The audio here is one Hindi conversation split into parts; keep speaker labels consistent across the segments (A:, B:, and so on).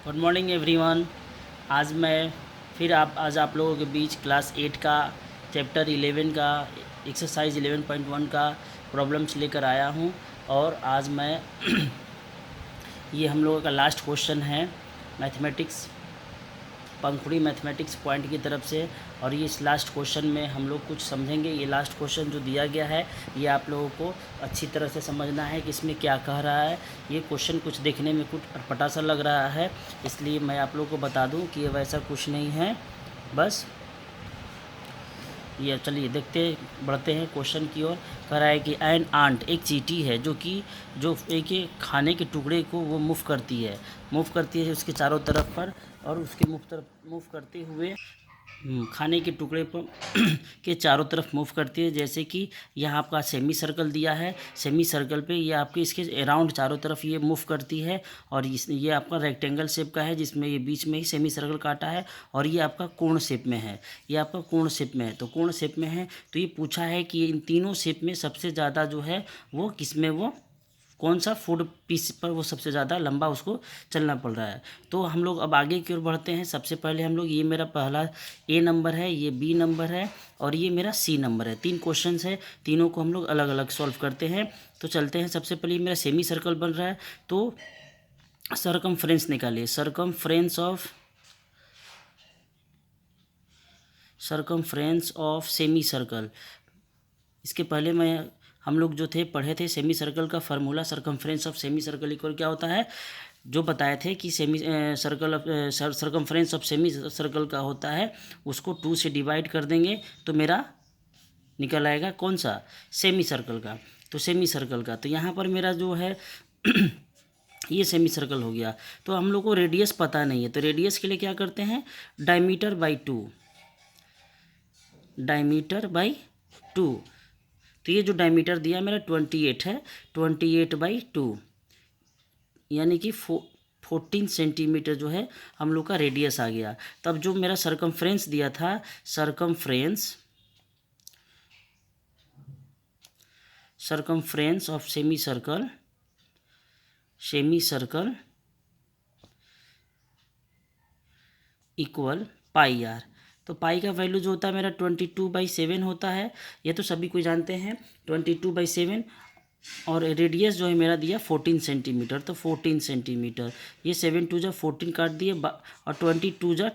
A: Good morning everyone. आज आप लोगों के बीच क्लास 8 का चैप्टर 11 का एक्सरसाइज 11.1 का प्रॉब्लम्स लेकर आया हूं। और आज मैं ये हम लोगों का लास्ट क्वेश्चन है मैथमेटिक्स, पंखुड़ी मैथमेटिक्स पॉइंट की तरफ से। और ये इस लास्ट क्वेश्चन में हम लोग कुछ समझेंगे। ये लास्ट क्वेश्चन जो दिया गया है ये आप लोगों को अच्छी तरह से समझना है कि इसमें क्या कह रहा है। ये क्वेश्चन कुछ देखने में कुछ अटपटा सा लग रहा है, इसलिए मैं आप लोगों को बता दूं कि ये वैसा कुछ नहीं है। बस ये चलिए बढ़ते हैं क्वेश्चन की ओर। कह रहा है कि एन आंट एक चींटी है जो एक ये खाने के टुकड़े को वो मूव करती है उसके चारों तरफ पर। और उसके मूव करते हुए खाने के टुकड़े पर के चारों तरफ मूव करती है। जैसे कि यहाँ आपका सेमी सर्कल दिया है, सेमी सर्कल पे ये आपके इसके अराउंड चारों तरफ ये मूव करती है। और ये आपका रेक्टेंगल शेप का है जिसमें ये बीच में ही सेमी सर्कल काटा है। और ये आपका कोण शेप में है, ये आपका कोण शेप में है। तो कोण शेप में है तो ये पूछा है कि इन तीनों शेप में सबसे ज़्यादा जो है वो किसमें, वो कौन सा फूड पीस पर वो सबसे ज़्यादा लंबा उसको चलना पड़ रहा है। तो हम लोग अब आगे की ओर बढ़ते हैं। सबसे पहले हम लोग, ये मेरा पहला ए नंबर है, ये बी नंबर है और ये मेरा सी नंबर है। 3 क्वेश्चंस है, तीनों को हम लोग अलग अलग सॉल्व करते हैं। तो चलते हैं। सबसे पहले मेरा सेमी सर्कल बन रहा है तो सरकमफ्रेंस निकालिए। Circumference of semi circle. इसके पहले हम लोग जो थे पढ़े थे सेमी सर्कल का formula. Circumference of semi circle equal क्या होता है, जो बताए थे कि सरकमफ्रेंस ऑफ सेमी सर्कल का होता है, उसको 2 से डिवाइड कर देंगे तो मेरा निकल आएगा कौन सा, सेमी सर्कल का। तो सेमी सर्कल का तो यहाँ पर मेरा जो है ये सेमी सर्कल हो गया। तो हम लोग को रेडियस पता नहीं है, तो रेडियस के लिए क्या करते हैं, डायमीटर बाई 2। तो ये जो डायमीटर दिया मेरा 28 है, 28/2 यानी कि 14 सेंटीमीटर जो है हम लोग का रेडियस आ गया। तब जो मेरा सरकमफ्रेंस दिया था, circumference of semi circle equal pi r. तो पाई का वैल्यू जो होता है मेरा 22/7 होता है, ये तो सभी कोई जानते हैं 22/7। और रेडियस जो है मेरा दिया 14 सेंटीमीटर, तो 14 सेंटीमीटर, ये 7 2 जा 14 काट दिए और 22 जा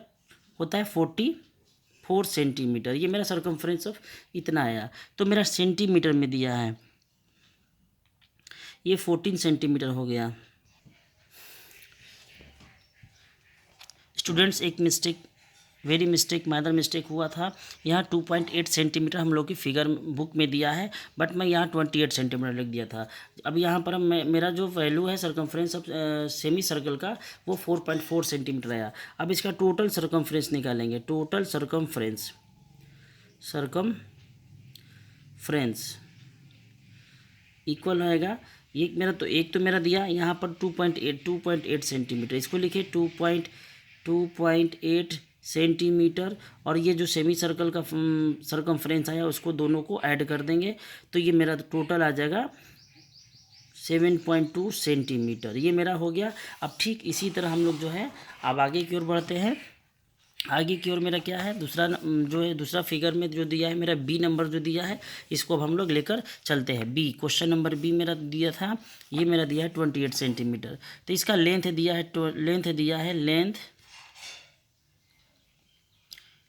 A: होता है 44 सेंटीमीटर। ये मेरा सरकमफ्रेंस ऑफ इतना आया। तो मेरा सेंटीमीटर में दिया है, ये 14 सेंटीमीटर हो गया। स्टूडेंट्स एक माइनर मिस्टेक हुआ था। यहाँ 2.8 सेंटीमीटर हम लोग की फिगर बुक में दिया है, बट मैं यहाँ 28 सेंटीमीटर लिख दिया था। अब यहाँ पर मेरा जो वैल्यू है सरकमफ्रेंस ऑफ सेमी सर्कल का वो 4.4 सेंटीमीटर आया। अब इसका टोटल सरकमफ्रेंस निकालेंगे। टोटल सरकमफ्रेंस इक्वल होएगा, एक तो मेरा दिया यहाँ पर 2.8 सेंटीमीटर, इसको लिखे 2.8 सेंटीमीटर। और ये जो सेमी सर्कल का सरकमफ्रेंस आया उसको दोनों को ऐड कर देंगे तो ये मेरा टोटल आ जाएगा 7.2 सेंटीमीटर। ये मेरा हो गया। अब ठीक इसी तरह हम लोग जो है अब आगे की ओर बढ़ते हैं। आगे की ओर मेरा क्या है, दूसरा फिगर में जो दिया है मेरा बी नंबर जो दिया है, इसको अब हम लोग लेकर चलते हैं। बी क्वेश्चन नंबर बी मेरा दिया था, ये मेरा दिया है 28 सेंटीमीटर। तो इसका लेंथ दिया है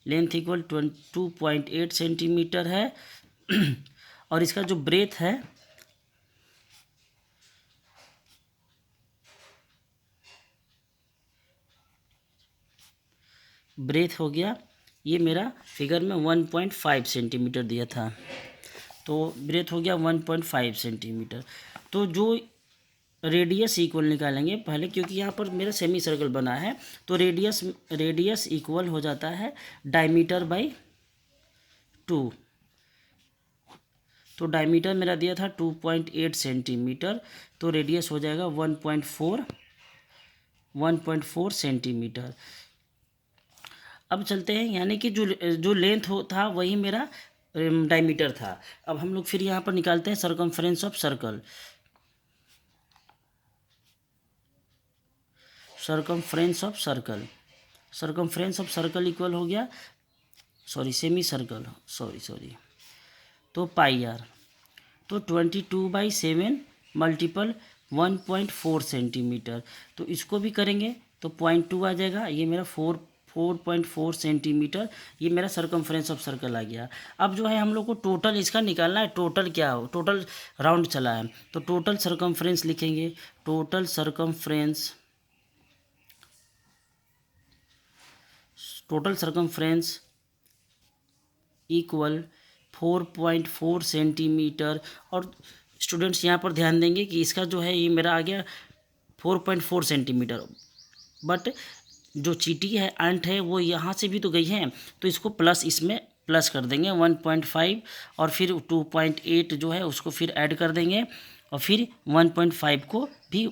A: लेंथ इक्वल 2.8 सेंटीमीटर है। और इसका जो ब्रेथ है हो गया, ये मेरा फिगर में 1.5 सेंटीमीटर दिया था, तो ब्रेथ हो गया 1.5 सेंटीमीटर। तो जो रेडियस इक्वल निकालेंगे पहले, क्योंकि यहाँ पर मेरा सेमी सर्कल बना है, तो रेडियस इक्वल हो जाता है डायमीटर बाई 2। तो डायमीटर मेरा दिया था 2.8 सेंटीमीटर, तो रेडियस हो जाएगा 1.4 सेंटीमीटर। अब चलते हैं, यानी कि जो लेंथ था वही मेरा डायमीटर था। अब हम लोग फिर यहाँ पर निकालते हैं circumference of circle. Circumference of circle, circumference of circle equal हो गया, सेमी सर्कल, तो पाई आर, तो 22/7 मल्टीपल 1.4 सेंटीमीटर, तो इसको भी करेंगे तो 0.2 आ जाएगा, ये मेरा 4.4 सेंटीमीटर, ये मेरा सर्कमफ्रेंस ऑफ सर्कल आ गया। अब जो है हम लोग को टोटल इसका निकालना है, टोटल क्या हो, टोटल राउंड चला है तो टोटल सर्कमफ्रेंस लिखेंगे, टोटल सर्कमफ्रेंस इक्वल 4.4 सेंटीमीटर। और स्टूडेंट्स यहाँ पर ध्यान देंगे कि इसका जो है ये मेरा आ गया 4.4 सेंटीमीटर, बट जो चीटी है एंट है वो यहाँ से भी तो गई है, तो इसको प्लस इसमें प्लस कर देंगे 1.5 और फिर 2.8 जो है उसको फिर ऐड कर देंगे और फिर 1.5 को भी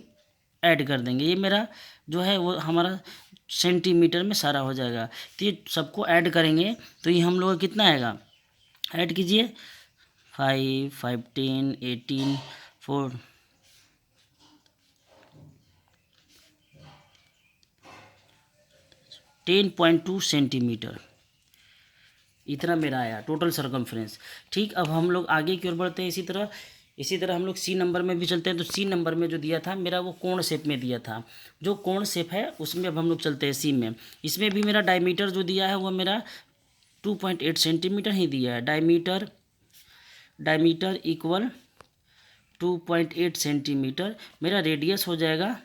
A: ऐड कर देंगे। ये मेरा जो है वो हमारा सेंटीमीटर में सारा हो जाएगा। तो ये सबको ऐड करेंगे तो ये हम लोग का कितना आएगा, ऐड कीजिए 5, 5, 10, 18, 4, 10.2 सेंटीमीटर, इतना मेरा आया टोटल सर्कमफ्रेंस। ठीक, अब हम लोग आगे की ओर बढ़ते हैं। इसी तरह हम लोग सी नंबर में भी चलते हैं। तो सी नंबर में जो दिया था मेरा वो कोण शेप में दिया था, जो कोण शेप है उसमें अब हम लोग चलते हैं सी में। इसमें भी मेरा डायमीटर जो दिया है वो मेरा 2.8 सेंटीमीटर ही दिया है। Diameter equal 2.8 centimetre. मेरा रेडियस हो जाएगा,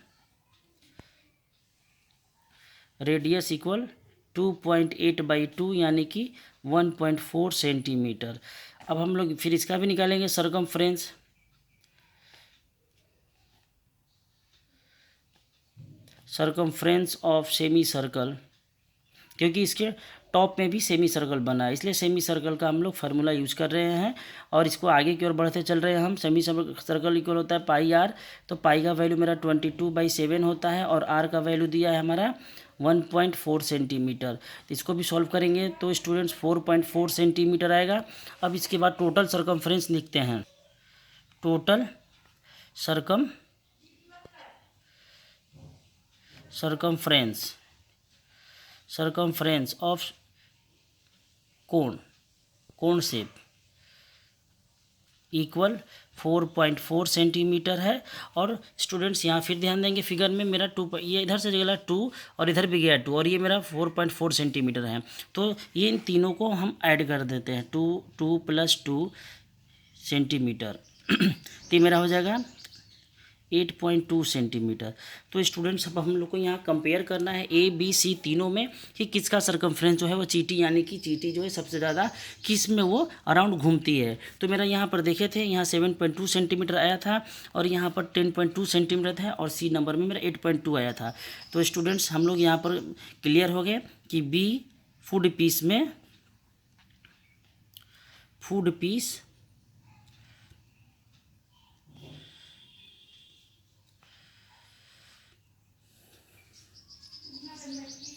A: रेडियस इक्वल 2.8/2 यानी कि 1.4 सेंटीमीटर। अब हम लोग फिर इसका भी निकालेंगे सर्कमफ्रेंस ऑफ सेमी सर्कल, क्योंकि इसके टॉप में भी सेमी सर्कल बना है, इसलिए सेमी सर्कल का हम लोग फार्मूला यूज़ कर रहे हैं। और इसको आगे की ओर बढ़ते चल रहे हैं हम। सेमी सर्कल इक्वल होता है पाई आर, तो पाई का वैल्यू मेरा 22/7 होता है और आर का वैल्यू दिया है हमारा 1.4 सेंटीमीटर। तो इसको भी सॉल्व करेंगे तो स्टूडेंट्स 4.4 सेंटीमीटर आएगा। अब इसके बाद टोटल सर्कमफ्रेंस लिखते हैं, टोटल सर्कमफ्रेंस ऑफ कोण शेप इक्वल 4.4 सेंटीमीटर है। और स्टूडेंट्स यहाँ फिर ध्यान देंगे, फिगर में मेरा 2, ये इधर से गया 2 और इधर भी गया 2 और ये मेरा 4.4 सेंटीमीटर है। तो ये इन तीनों को हम ऐड कर देते हैं, 2 + 2 सेंटीमीटर तो मेरा हो जाएगा 8.2 सेंटीमीटर। तो स्टूडेंट्स अब हम लोग को यहाँ कंपेयर करना है ए बी सी तीनों में कि किसका सर्कमफ्रेंस जो है वो चीटी, यानी कि चीटी जो है सबसे ज़्यादा किस में वो अराउंड घूमती है। तो मेरा यहाँ पर देखे थे, यहाँ 7.2 सेंटीमीटर आया था और यहाँ पर 10.2 सेंटीमीटर था और सी नंबर में मेरा 8.2 आया था। तो स्टूडेंट्स हम लोग यहाँ पर क्लियर हो गए कि be food piece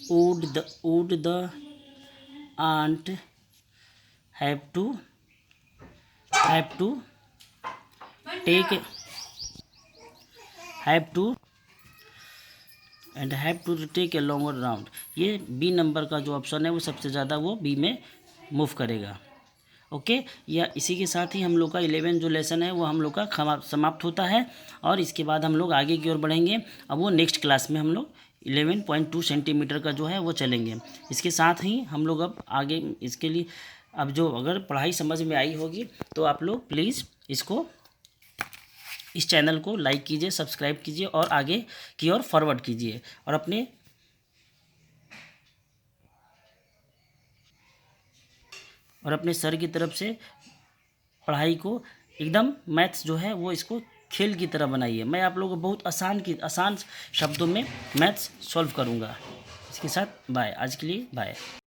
A: would the ant have to take a longer round। ये बी नंबर का जो ऑप्शन है वो सबसे ज़्यादा वो बी में मूव करेगा। ओके, या इसी के साथ ही हम लोग का 11 जो लेसन है वो हम लोग का समाप्त होता है और इसके बाद हम लोग आगे की ओर बढ़ेंगे। अब वो नेक्स्ट क्लास में हम लोग 11.2 सेंटीमीटर का जो है वो चलेंगे। इसके साथ ही हम लोग अब आगे इसके लिए अब जो अगर पढ़ाई समझ में आई होगी तो आप लोग प्लीज़ इस चैनल को लाइक कीजिए, सब्सक्राइब कीजिए और आगे की ओर फॉरवर्ड कीजिए और अपने सर की तरफ से पढ़ाई को एकदम मैथ्स जो है वो इसको खेल की तरह बनाइए। मैं आप लोगों को बहुत आसान शब्दों में मैथ्स सॉल्व करूँगा। इसके साथ बाय, आज के लिए बाय।